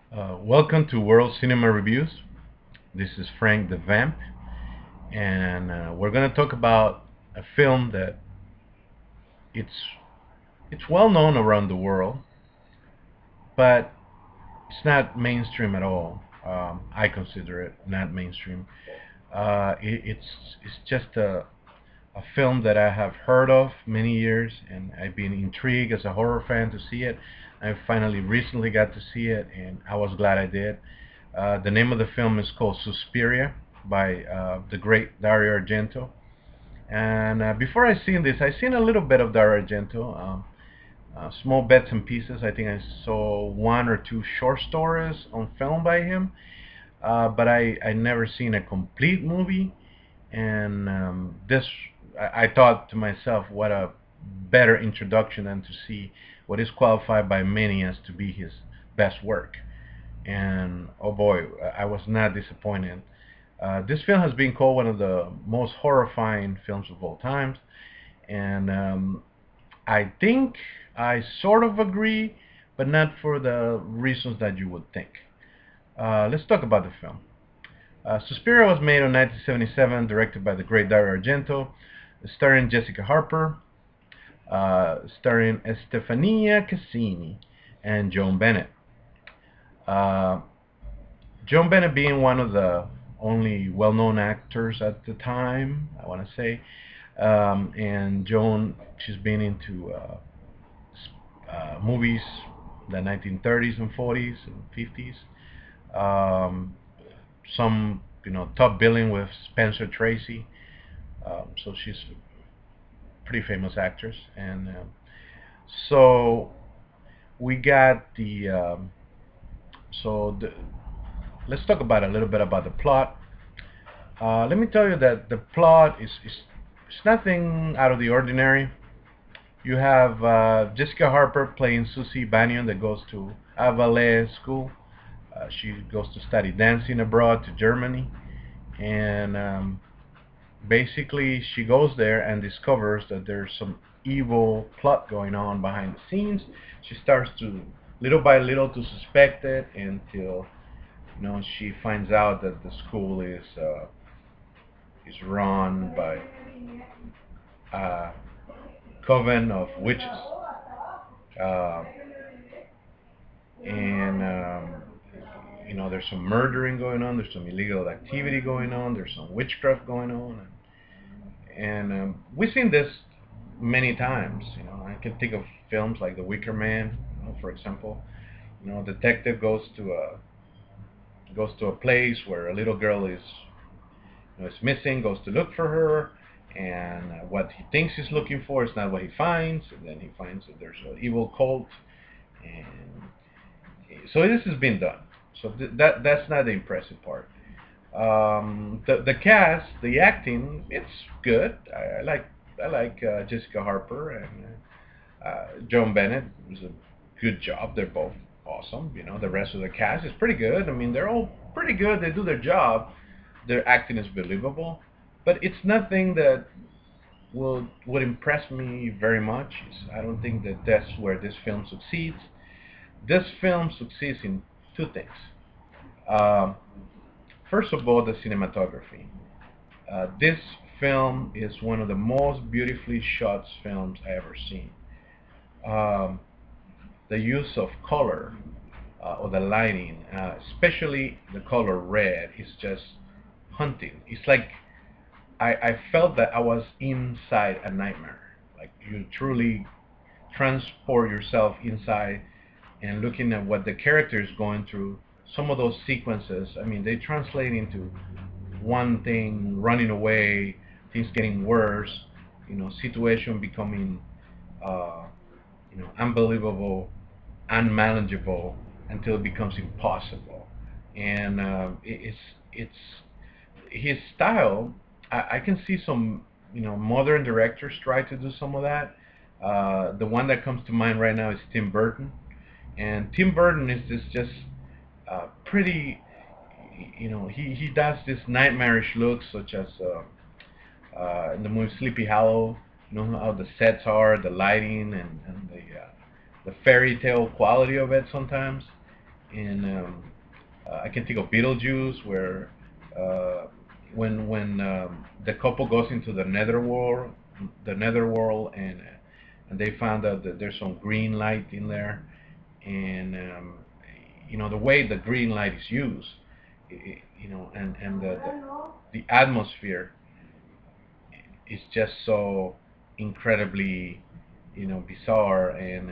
Welcome to World Cinema Reviews. This is Frank the Vamp, and we're going to talk about a film that it's it's well known around the world, but it's not mainstream at all. I consider it not mainstream. It's just a film that I have heard of many years, and I've been intrigued as a horror fan to see it. I finally recently got to see it, and I was glad I did. The name of the film is called Suspiria by the great Dario Argento. And before I seen this, I seen a little bit of Dario Argento, small bits and pieces. I think I saw one or two short stories on film by him, but I never seen a complete movie. And I thought to myself, what a better introduction than to see what is qualified by many as to be his best work. And oh boy, I was not disappointed. This film has been called one of the most horrifying films of all times, and I think I sort of agree, but not for the reasons that you would think. Let's talk about the film. Suspiria was made in 1977, directed by the great Dario Argento, starring Jessica Harper, starring Estefania Cassini, and Joan Bennett. Uh, Joan Bennett being one of the only well-known actors at the time, I want to say, and Joan, she's been into movies, the 1930s and 40s and 50s. Um, some, top billing with Spencer Tracy. So she's a pretty famous actress, and so we got the. So the, let's talk about a little bit about the plot. Let me tell you that the plot is it's nothing out of the ordinary. You have Jessica Harper playing Susie Bannion that goes to a ballet school. She goes to study dancing abroad to Germany, and basically she goes there and discovers that there's some evil plot going on behind the scenes. She starts to little by little to suspect it until she finds out that the school is run by a coven of witches. Uh, and there's some murdering going on, there's some illegal activity going on, there's some witchcraft going on, and we've seen this many times. I can think of films like The Wicker Man, for example. Detective goes to a place where a little girl is missing, goes to look for her, and what he thinks he's looking for is not what he finds, and then he finds that there's an evil cult, and so this has been done. So that's not the impressive part. The cast, the acting, it's good. I like Jessica Harper and Joan Bennett. It was a good job. They're both awesome. The rest of the cast is pretty good. I mean, they're all pretty good. They do their job. Their acting is believable, but it's nothing that would impress me very much. I don't think that that's where this film succeeds. This film succeeds in two things. Um, First of all, the cinematography. This film is one of the most beautifully shot films I ever seen. Um, the use of color or the lighting, especially the color red, is just haunting. It's like I felt that I was inside a nightmare. Like you truly transport yourself inside and looking at what the character is going through. Some of those sequences, I mean, they translate into one thing running away, things getting worse, situation becoming, uh, unbelievable, unmanageable until it becomes impossible. And it's his style. I can see some modern directors try to do some of that. The one that comes to mind right now is Tim Burton, and Tim Burton is this just pretty. He does this nightmarish looks, such as in the movie Sleepy Hollow. You know how the sets are, the lighting, and the fairy tale quality of it sometimes. And I can think of Beetlejuice, where when the couple goes into the netherworld, and they found out that there's some green light in there, and the way the green light is used, and the atmosphere is just so incredibly, bizarre, and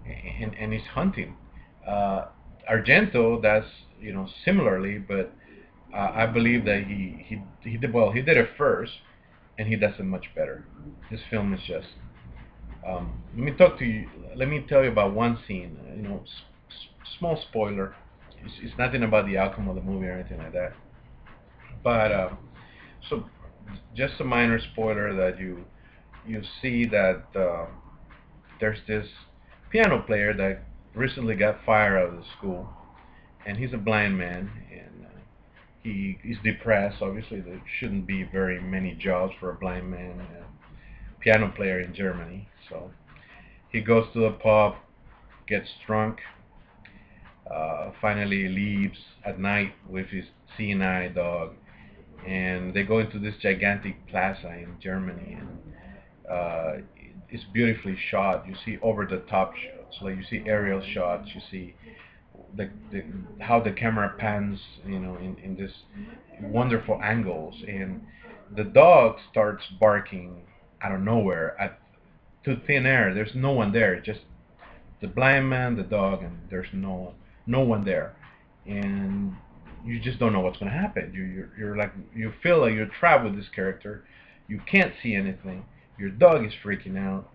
it's hunting. Argento does, similarly, but I believe that he did well. He did it first, and he does it much better. This film is just. Let me talk to you. Let me tell you about one scene. Small spoiler. It's nothing about the outcome of the movie or anything like that. But so, just a minor spoiler that you see that there's this piano player that recently got fired out of the school, and he's a blind man, and he is depressed. Obviously, there shouldn't be very many jobs for a blind man, piano player in Germany. So he goes to the pub, gets drunk, finally leaves at night with his seeing eye dog, and they go into this gigantic plaza in Germany, and it's beautifully shot. You see over the top shots, like you see aerial shots. You see the how the camera pans, in this wonderful angles, and the dog starts barking out of nowhere at to thin air. There's no one there, just the blind man, the dog, and there's no one there, and you just don't know what's going to happen. You're like, you feel like you're trapped with this character. You can't see anything. Your dog is freaking out.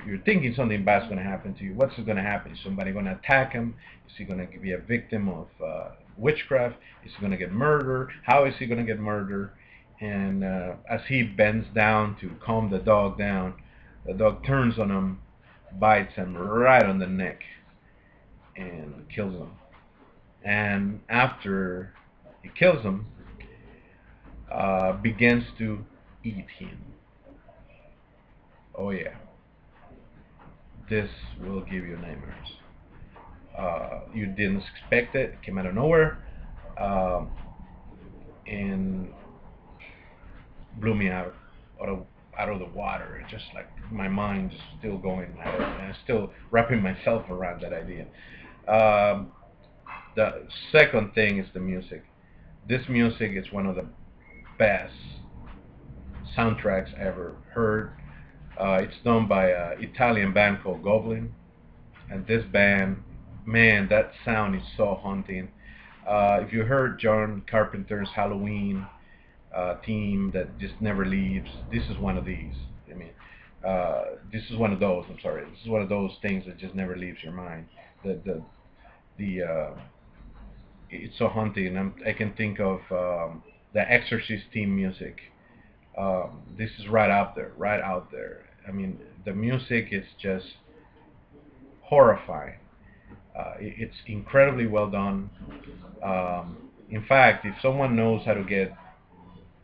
You're thinking something bad's going to happen to you. What's going to happen? Is somebody going to attack him? Is he going to be a victim of witchcraft? Is he going to get murdered? How is he going to get murdered? And as he bends down to calm the dog down, the dog turns on him, bites him right on the neck, and kills him. And after he kills him, begins to eat him. Oh yeah, this will give you nightmares. You didn't expect it. It came out of nowhere, and blew me out of the water. Just like my mind is still going, and I'm still wrapping myself around that idea. Um, the second thing is the music. This music is one of the best soundtracks ever heard. It's done by an Italian band called Goblin, and this band, man, that sound is so haunting. If you heard John Carpenter's Halloween theme that just never leaves, this is one of these. I mean, this is one of those. I'm sorry, this is one of those things that just never leaves your mind. The it's so haunting. I can think of the Exorcist theme music. This is right out there, right out there. I mean, the music is just horrifying. It's incredibly well done. In fact, if someone knows how to get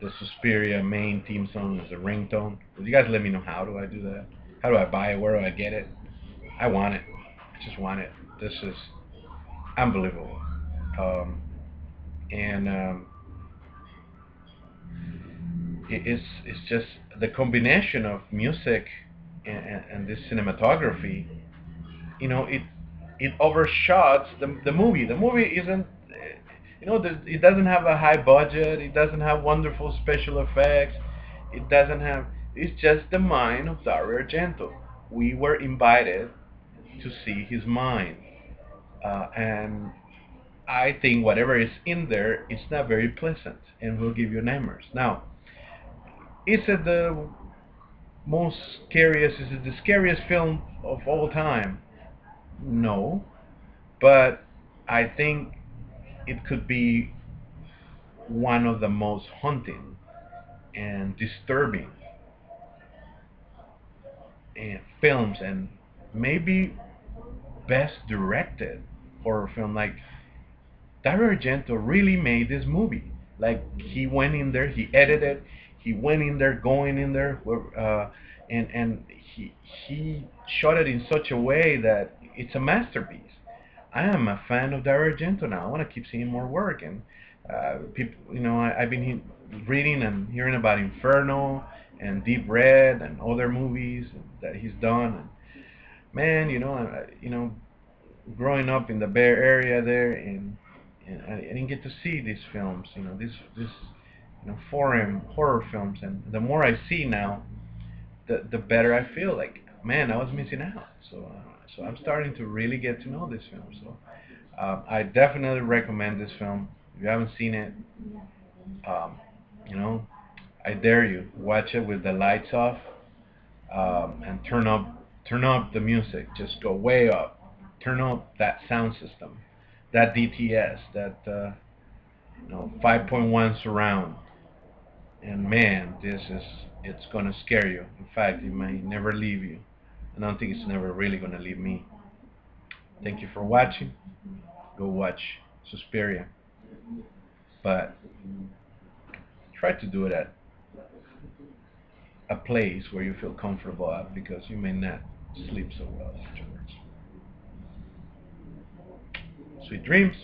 the Suspiria main theme song as a ringtone, would you guys let me know how do I do that? How do I buy it? Where do I get it? I want it. I just want it. This is unbelievable. Um, and it's just the combination of music and this cinematography. It overshots the movie. The movie isn't, it doesn't have a high budget. It doesn't have wonderful special effects. It doesn't have. It's just the mind of Dario Argento. We were invited to see his mind, and I think whatever is in there, it's not very pleasant, and will give you nightmares. Now, is it the most scariest? Is it the scariest film of all time? No, but I think it could be one of the most haunting and disturbing films, and maybe best directed horror film. Like, Dario Argento really made this movie. Like, he went in there, he edited, he went in there, going in there, and he shot it in such a way that it's a masterpiece. I am a fan of Dario Argento now. I want to keep seeing more work, and people, I've been reading and hearing about Inferno and Deep Red and other movies that he's done. And man, growing up in the Bay Area there, and I didn't get to see these films, this foreign horror films, and the more I see now, the better I feel. Like, man, I was missing out. So I'm starting to really get to know this film. So I definitely recommend this film. If you haven't seen it, um, you know, I dare you watch it with the lights off, and turn up the music. Just go way up. Turn up that sound system, that DTS, that 5.1 surround. And man, it's gonna scare you. In fact, it may never leave you. I don't think it's never really gonna leave me. Thank you for watching. Go watch Suspiria, but try to do it at a place where you feel comfortable at, because you may not sleep so well afterwards. Sweet dreams.